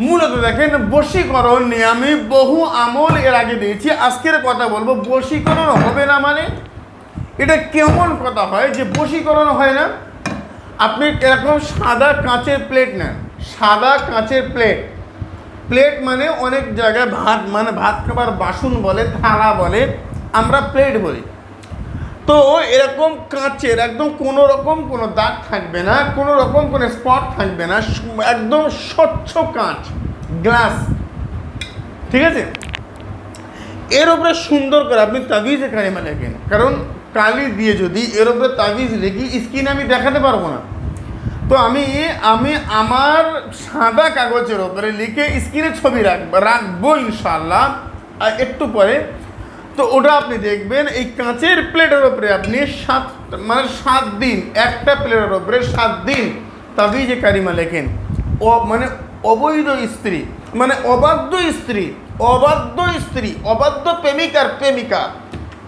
মূলত দেখেন বশীকরণ নিয়ে আমি বহু আমল এর আগে দিয়েছি। আজকের কথা বলবো বশীকরণ হবে না মানে এটা কেমন কথা হয় যে বশীকরণ হয় না। আপনি এরকম সাদা কাঁচের প্লেট নেন, সাদা কাঁচের প্লেট, প্লেট মানে অনেক জায়গায় ভাত মানে ভাত খাবার বাসন বলে, থালা বলে, আমরা প্লেট বলি। তো এরকম কাঁচের একদম কোনো রকম কোনো দাগ থাকবে না, কোনো রকম কোনো স্পট থাকবে না, একদম স্বচ্ছ কাঁচ গ্লাস, ঠিক আছে। এর উপরে সুন্দর করে আপনি তাবিজে কালিমা লেখেন, কারণ কালি দিয়ে যদি এর উপরে তাবিজ লিখি স্ক্রিনে আমি দেখাতে পারবো না। তো আমি আমার সাদা কাগজের উপরে লিখে স্ক্রিনে ছবি রাখবো ইনশাআল্লাহ একটু পরে। তো ওটা আপনি দেখবেন এই কাঁচের প্লেটের ওপরে আপনি 7 দিন একটা প্লেটের ওপরে 7 দিন তাবিজে কারিমা লেখেন। ও মানে অবৈধ স্ত্রী মানে অবাধ্য স্ত্রী, অবাধ্য প্রেমিক আর প্রেমিকা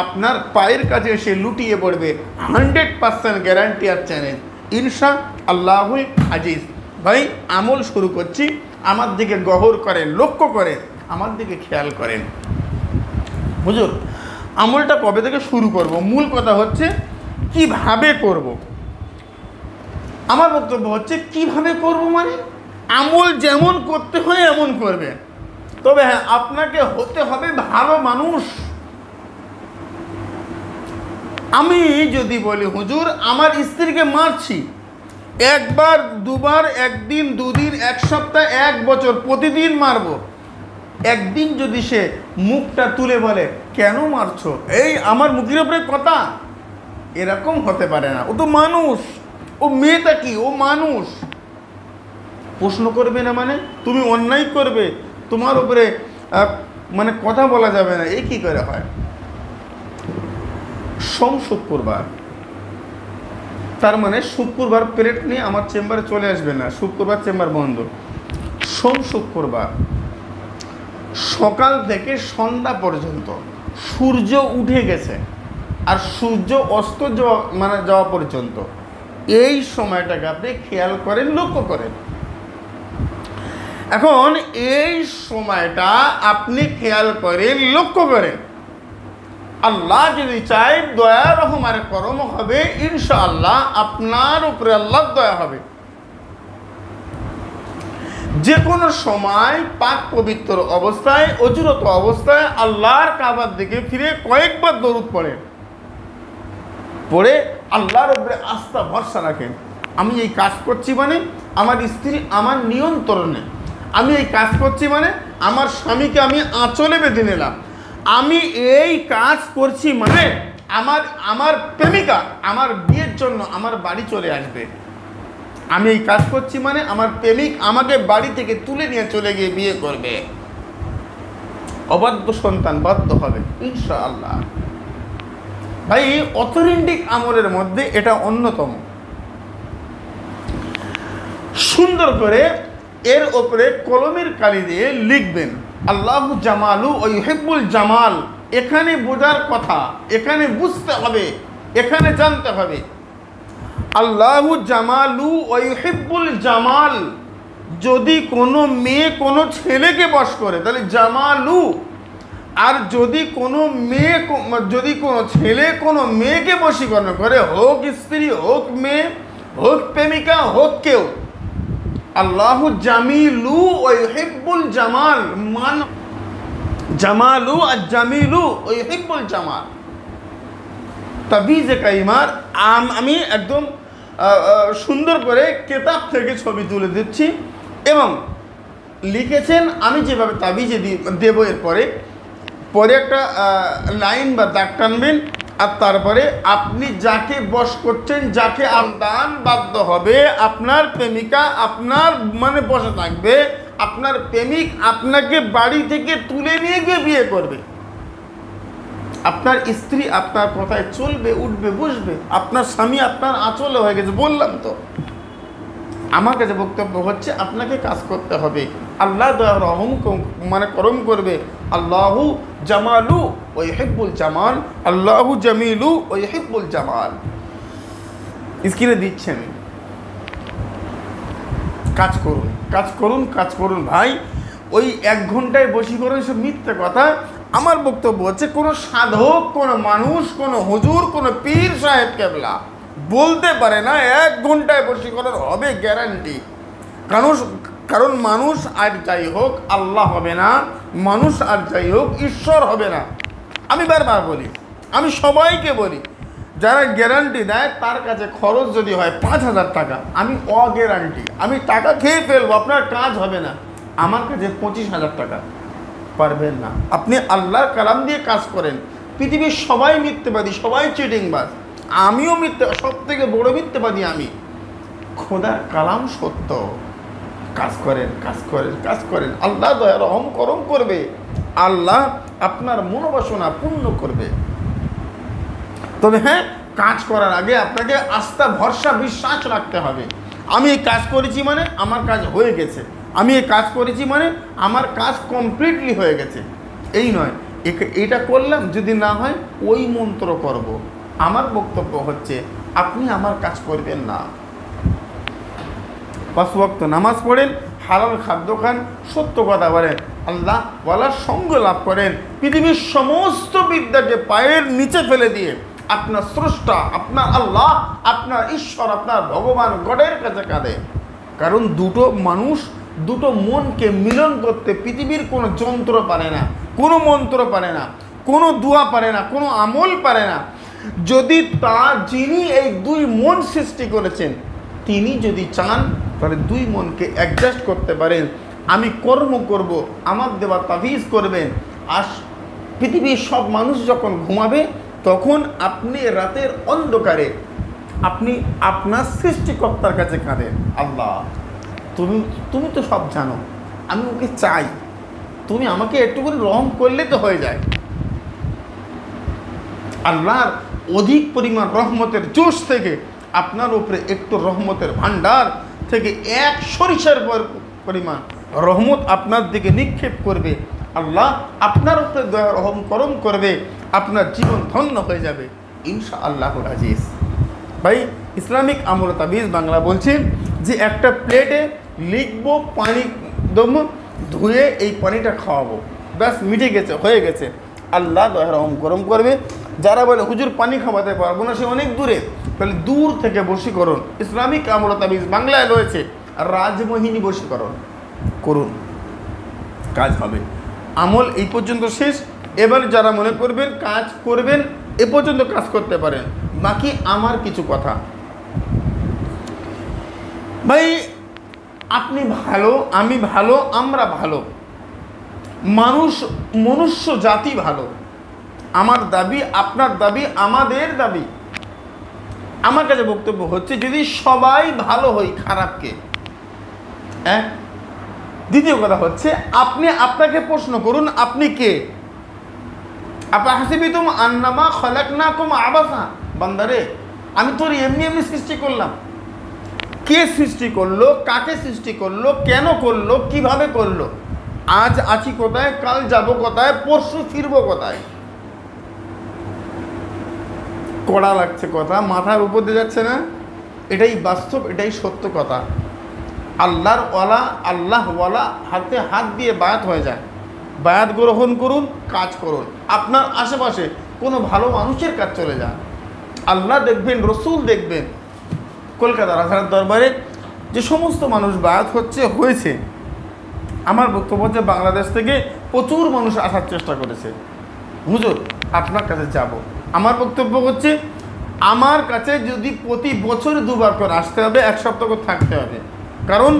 আপনার পায়ের কাছে এসে লুটিয়ে পড়বে, 100% গ্যারান্টি আর চ্যালেঞ্জ ইনশা আল্লাহুল আজিজ। ভাই আমল শুরু করছি, আমার দিকে গহর করেন, লক্ষ্য করেন, আমার দিকে খেয়াল করেন। হুজুর আমলটা কবে থেকে শুরু করব? মূল কথা হচ্ছে কিভাবে করব। আমার বক্তব্য হচ্ছে কিভাবে করব মানে আমল যেমন করতে হয় এমন করবে, তবে হ্যাঁ আপনাকে হতে হবে ভালো মানুষ। আমি যদি বলি হুজুর আমার স্ত্রীকে মারছি, একবার দুবার, একদিন দুদিন, এক সপ্তাহ, এক বছর, প্রতিদিন মারবো, একদিন যদি সে মুখটা তুলে বলে কেন মারছো, এই আমার মুখের উপরে কথা, এরকম হতে পারে না। ও তো মানুষ, ও মেয়েটা কি, ও মানুষ। প্রশ্ন করবে না মানে তুমি অন্যায় করবে, তোমার উপরে মানে কথা বলা যাবে না, এই কি করে হয়? শুক্রবার, তার মানে শুক্রবার প্লেট নিয়ে আমার চেম্বারে চলে আসবে না, শুক্রবার চেম্বার বন্ধ। শুক্রবার সকাল থেকে সন্ধ্যা পর্যন্ত সূর্য উঠে গেছে আর সূর্য অস্ত যাওয়া পর্যন্ত এই সময়টাকে আপনি খেয়াল করেন, লক্ষ্য করেন। এখন এই সময়টা আপনি খেয়াল করেন, লক্ষ্য করেন, আল্লাহ যদি চায় দয়া রহমার করম হবে, ইনশাআল্লাহ আপনার উপরে আল্লাহর দয়া হবে। যে কোনো সময় পাক পবিত্র অবস্থায়, অজুরত অবস্থায় আল্লাহর কাবার দিকে ফিরে কয়েকবার দরুদ পড়েন, পড়ে আল্লাহর উপরে আস্থা ভরসা রাখেন। আমি এই কাজ করছি মানে আমার স্ত্রী আমার নিয়ন্ত্রণে, আমি এই কাজ করছি মানে আমার স্বামীকে আমি আঁচলে বেঁধে নিলাম, আমি এই কাজ করছি মানে আমার প্রেমিকা আমার বিয়ের জন্য আমার বাড়ি চলে আসবে, আমি এই কাজ করছি মানে আমার প্রেমিক আমাকে বাড়ি থেকে তুলে নিয়ে চলে গিয়ে বিয়ে করবে, অবাধ্য সন্তান বাধ্য হবে ইনশাআল্লাহ। ভাই অথেন্টিক আমলের মধ্যে এটা অন্যতম। সুন্দর করে এর ওপরে কলমের কালি দিয়ে লিখবেন আল্লাহু জামালু ওয়া ইউহিব্বুল জামাল। এখানে বোঝার কথা, এখানে বুঝতে হবে, এখানে জানতে হবে আল্লাহু জামালু ওয়া ইউহিব্বুল জামাল। যদি কোনো মেয়ে কোনো ছেলেকে বশ করে তাহলে জামালু, আর যদি কোনো মেয়ে যদি কোনো ছেলে কোনো মেয়েকে বশীকরণ করে, হোক স্ত্রী হোক মেয়ে হোক প্রেমিকা হোক কেউ, আল্লাহু জামিলু ওয়া ইউহিব্বুল জামাল, মান জামালু আর জামিলু ওয়া ইউহিব্বুল জামাল। তাবিজে কারিমার আমি একদম সুন্দর করে কিতাব থেকে ছবি তুলে দিচ্ছি এবং লিখেছেন আমি যেভাবে তাবিজে দেবো এর পরে একটা লাইন বা দাগ টানবেন, আর তারপরে আপনি যাকে বশ করছেন, যাকে আমদান বাধ্য হবে, আপনার প্রেমিকা আপনার মানে বসে থাকবে, আপনার প্রেমিক আপনাকে বাড়ি থেকে তুলে নিয়ে গিয়ে বিয়ে করবে, আপনার স্ত্রী আপনার কথায় চলবে, উঠবে, বসবে, আপনার স্বামী আপনার আঁচলে হয়ে গেছে। বললাম তো, আমার কাছে বক্তব্য হচ্ছে আপনাকে কাজ করতে হবে, আল্লাহ দয়া রহম মানে করম করবে। আল্লাহু জামালু ওয়া ইউহিব্বুল জামাল, আল্লাহু জামিলু ওয়া ইউহিব্বুল জামাল। স্ক্রিনে দিচ্ছেন, কাজ করুন, কাজ করুন ভাই। ওই 1 ঘন্টায় বশীকরণ সব মিথ্যে কথা। আমার বক্তব্য হচ্ছে কোনো সাধক, কোনো মানুষ, কোনো হুজুর, কোনো পীর সাহেব কেবলা বলতে পারে না 1 ঘন্টায় বশীকরণ হবে গ্যারান্টি। কারণ মানুষ আর যাই হোক আল্লাহ হবে না, মানুষ আর যাই হোক ঈশ্বর হবে না। আমি বারবার বলি, আমি সবাইকে বলি, যারা গ্যারান্টি দেয় তার কাছে খরচ যদি হয় 5,000 টাকা, আমি অগ্যারান্টি, আমি টাকা খেয়ে ফেলবো, আপনার কাজ হবে না। আমার কাছে 25,000 টাকা, পারবেন না। আপনি আল্লাহর কালাম দিয়ে কাজ করেন। পৃথিবীর সবাই মিথ্যেবাদী, সবাই চিটিংবাজ, আমিও মিথ্যে, সব থেকে বড় মিথ্যেবাদী আমি। খোদার কালাম সত্য। কাজ করেন, আল্লাহ দয়া রহম করম করবে, আল্লাহ আপনার মনোবাসনা পূর্ণ করবে। তবে হ্যাঁ, কাজ করার আগে আপনাকে আস্থা, ভরসা, বিশ্বাস রাখতে হবে। আমি এই কাজ করেছি মানে আমার কাজ হয়ে গেছে, আমি এই কাজ করেছি মানে আমার কাজ কমপ্লিটলি হয়ে গেছে, এই নয় এটা করলাম, যদি না হয় ওই মন্ত্র করব। আমার বক্তব্য হচ্ছে আপনি আমার কাজ করবেন না। 5 ওয়াক্ত নামাজ পড়েন, হালাল খাদ্য খান, সত্য কথা বলেন, আল্লাহ ওয়ালার সঙ্গ লাভ করেন। পৃথিবীর সমস্ত বিদ্যাকে পায়ের নিচে ফেলে দিয়ে আপনার স্রষ্টা, আপনার আল্লাহ, আপনার ঈশ্বর, আপনার ভগবান গডের কাছে কাঁদে। কারণ দুটো মানুষ, দুটো মনকে মিলন করতে পৃথিবীর কোনো যন্ত্র পারে না, কোনো মন্ত্র পারে না, কোনো দোয়া পারে না, কোনো আমল পারে না। যদি যিনি এই 2 মন সৃষ্টি করেছেন তিনি যদি চান তাহলে 2 মনকে অ্যাডজাস্ট করতে পারেন। আমি কর্ম করব, আমার দেওয়া তাবিজ করবেন। আর পৃথিবীর সব মানুষ যখন ঘুমাবে তখন আপনি রাতের অন্ধকারে আপনি আপনার সৃষ্টিকর্তার কাছে কাঁদেন, আল্লাহ তুমি তো সব জানো, আমি ওকে চাই, তুমি আমাকে একটুকু রহম করলে তো হয়ে যায়। আল্লাহর অধিক পরিমাণ রহমতের জোশ থেকে আপনার উপরে একটু রহমতের ভান্ডার থেকে 1 সরিষার পরিমাণ রহমত আপনার দিকে নিক্ষেপ করবে। আল্লাহ আপনার উপরে দয়া রহম করম করবে, আপনার জীবন ধন্য হয়ে যাবে ইনশাআল্লাহুল আজিজ। ভাই, ইসলামিক আমল তাবিজ বাংলা বলছেন যে একটা প্লেটে লিখবো, পানি দম ধুয়ে এই পানিটা খাওয়াবো, ব্যাস মিটে গেছে, হয়ে গেছে। আল্লাহ দয়া রহম করম করবে। যারা বলে হুজুর পানি খাওয়াতে পারবো না, সে অনেক দূরে, তাহলে দূর থেকে বশীকরণ ইসলামিক আমল তাবিজ বাংলায় রয়েছে, রাজমোহিনী বশীকরণ করুন, কাজ হবে। আমল এই পর্যন্ত শেষ। এবার যারা মনে করবেন কাজ করবেন, এ পর্যন্ত কাজ করতে পারেন। বাকি আমার কিছু কথা। ভাই, আপনি ভালো, আমি ভালো, আমরা ভালো, মনুষ্য জাতি ভালো। আমার দাবি, আপনার দাবি, আমাদের দাবি। আমার কাছে বক্তব্য হচ্ছে যদি সবাই ভালো হই, খারাপকে। হ্যাঁ, দ্বিতীয় কথা হচ্ছে আপনাকে প্রশ্ন করুন, আপনি কে? আফাহাসিবিতুম আন্নামা খলাকনাকুম আবাসা। বান্দারে, আমি তোর এমনি সৃষ্টি করলাম। কে সৃষ্টি করলো, কাকে সৃষ্টি করলো, কেন করলো, কিভাবে করলো? আজ আছি কোথায়, কাল যাব কোথায়, পরশু ফিরবো কোথায়? কড়া লাগছে কথা, মাথার উপর দিয়ে যাচ্ছে না? এটাই বাস্তব, এটাই সত্য কথা। আল্লাহওয়ালা হাতে হাত দিয়ে বায়াত হয়ে যায়। বায়াত গ্রহণ করুন, কাজ করুন। আপনার আশেপাশে কোনো ভালো মানুষের কাজ চলে যান, আল্লাহ দেখবেন, রসুল দেখবেন। কলকাতা রাজার দরবারে যে সমস্ত মানুষ বায়াত হয়েছে, আমার বক্তব্য হচ্ছে বাংলাদেশ থেকে প্রচুর মানুষ আসার চেষ্টা করেছে, হুজুর আপনার কাছে যাব। আমার বক্তব্য হচ্ছে আমার কাছে যদি প্রতি বছর 2 বার করে আসতে হবে, 1 সপ্তাহ করে থাকতে হবে। কারণ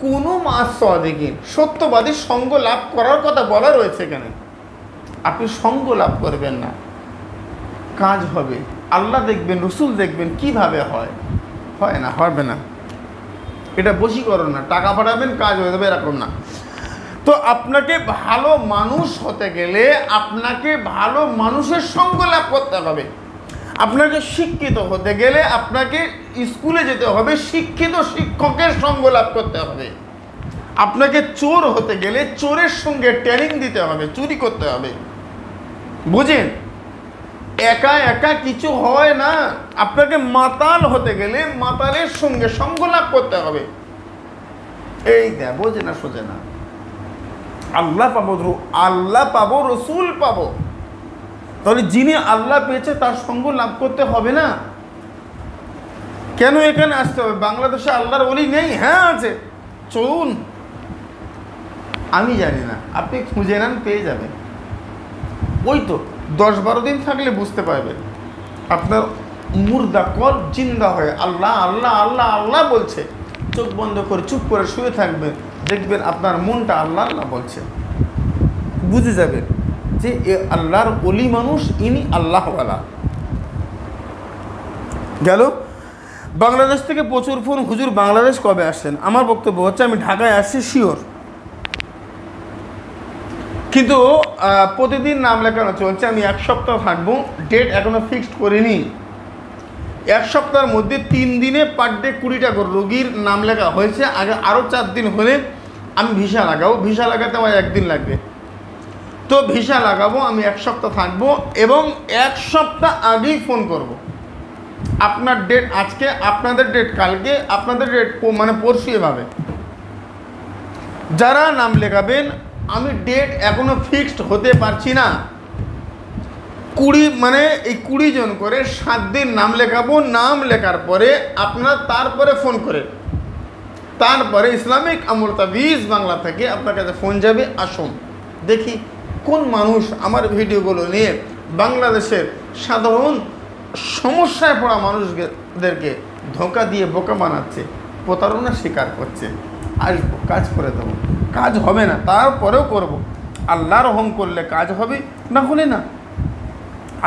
কোনো সাদিকিন, সত্যবাদী সঙ্গ লাভ করার কথা বলা রয়েছে এখানে। আপনি সঙ্গ লাভ করবেন না, কাজ হবে, আল্লাহ দেখবেন, রসুল দেখবেন। কিভাবে হয়? হয় না, হবে না। এটা বশীকরণ না, টাকা পাঠাবেন কাজ হয়ে যাবে, এরকম না। তো আপনাকে ভালো মানুষ হতে গেলে আপনাকে ভালো মানুষের সঙ্গ লাভ করতে হবে। আপনাকে শিক্ষিত হতে গেলে আপনাকে স্কুলে যেতে হবে, শিক্ষিত শিক্ষকের সঙ্গ লাভ করতে হবে। আপনাকে চোর হতে গেলে চোরের সঙ্গে ট্রেনিং দিতে হবে, চুরি করতে হবে। বুঝেন, একা একা কিছু হয় না। আপনাকে মাতাল হতে গেলে মাতালের সঙ্গে সঙ্গ লাভ করতে হবে। এই দেব যে না সোজে না, আল্লাহ পাবো, আল্লাহ পাবো, রসুল পাবো। তাহলে যিনি আল্লাহ পেয়েছে তার সঙ্গ লাভ করতে হবে না? কেন এখানে আসতে হবে? বাংলাদেশে আল্লাহর ওলি নেই? হ্যাঁ আছে, চলুন। আমি জানি না, আপনি খুঁজে নেন, পেয়ে যাবেন। ওই তো 10-12 দিন থাকলে বুঝতে পারবেন। আপনার মুর্দা কল জিন্দা হয়ে আল্লাহ আল্লাহ আল্লাহ আল্লাহ বলছে, চোখ বন্ধ করে চুপ করে শুয়ে থাকবেন, দেখবেন আপনার মনটা আল্লাহ আল্লাহ বলছে। বুঝে যাবেন যে এ আল্লাহর ওলি মানুষ, ইনি আল্লাহওয়ালা। গেল। বাংলাদেশ থেকে প্রচুর ফোন, হুজুর বাংলাদেশ কবে আসছেন? আমার বক্তব্য হচ্ছে আমি ঢাকায় আসছি শিওর, কিন্তু প্রতিদিন নাম লেখানো চলছে। আমি 1 সপ্তাহ থাকবো, ডেট এখনো ফিক্সড করিনি। 1 সপ্তাহের মধ্যে 3 দিনে পার ডে 20টা করে রোগীর নাম লেখা হয়েছে। আগে আরও 4 দিন হলে আমি ভিসা লাগাবো। ভিসা লাগাতে আমার 1 দিন লাগবে, তো ভিসা লাগাবো। আমি 1 সপ্তাহ থাকবো এবং 1 সপ্তাহ আগেই ফোন করব। আপনার ডেট আজকে, আপনাদের ডেট কালকে, আপনাদের ডেট মানে পরশু, এভাবে যারা নাম লেখাবেন। আমি ডেট এখনো ফিক্সড হতে পারছি না। 20 মানে এই 20 জন করে 7 দিন নাম লেখাবো। নাম লেখার পরে আপনার তারপরে ফোন করে, তারপরে ইসলামিক আমল তাবিজ বাংলা থেকে আপনার কাছে ফোন যাবে, আসুন দেখি কোন মানুষ আমার ভিডিওগুলো নিয়ে বাংলাদেশের সাধারণ সমস্যায় পড়া মানুষদেরকে ধোঁকা দিয়ে বোকা বানাচ্ছে, প্রতারণা স্বীকার করছে। আসবো, কাজ করে দেবো। কাজ হবে না তারপরেও করব। আল্লাহর রহম করলে কাজ হবে, না হলে না।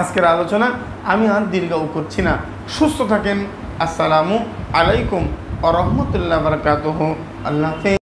আজকের আলোচনা আমি আর দীর্ঘায়ু করছি না। সুস্থ থাকেন। আসসালামু আলাইকুম ওয়া রাহমাতুল্লাহি ওয়া বারাকাতুহু। আল্লাহ হাফেজ।